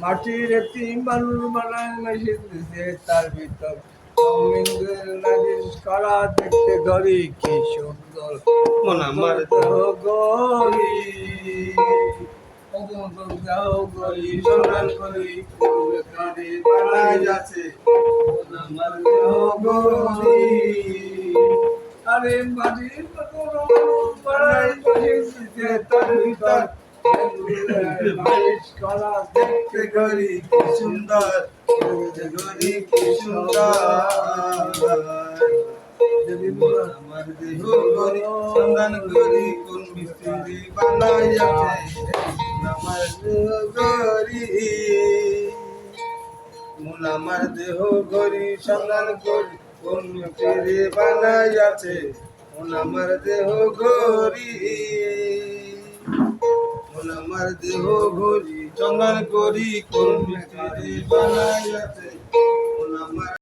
মাটির একটি মানুষ বানায় মেশিন দিছে তার ভিতর রঙিন নাজিস করা দেখতে ধরি কি সুন্দর মন আমার দেহ গরি দেহ গরি সন্ধান করি কারে বানাই আছে মন আমার দেহ গরি আরে মাটির মানুষ বানায় মেশিন দিছে তার ভিতর মালিশ করা দেখতে গরি কি সুন্দর গরি কি সুন্দর যদি আমার দেহ গরি সন্ধান করি কোন মিস্ত্রি বানাইয়াছে আমার দেহ গরি মন আমার দেহ গরি সন্ধান করি কোন মিস্ত্রি বানাইয়াছে মন আমার দেহ গরি মন আমার দেহ গরি সন্ধান করি কোন মিস্ত্রি বানাইয়াছে মন আমার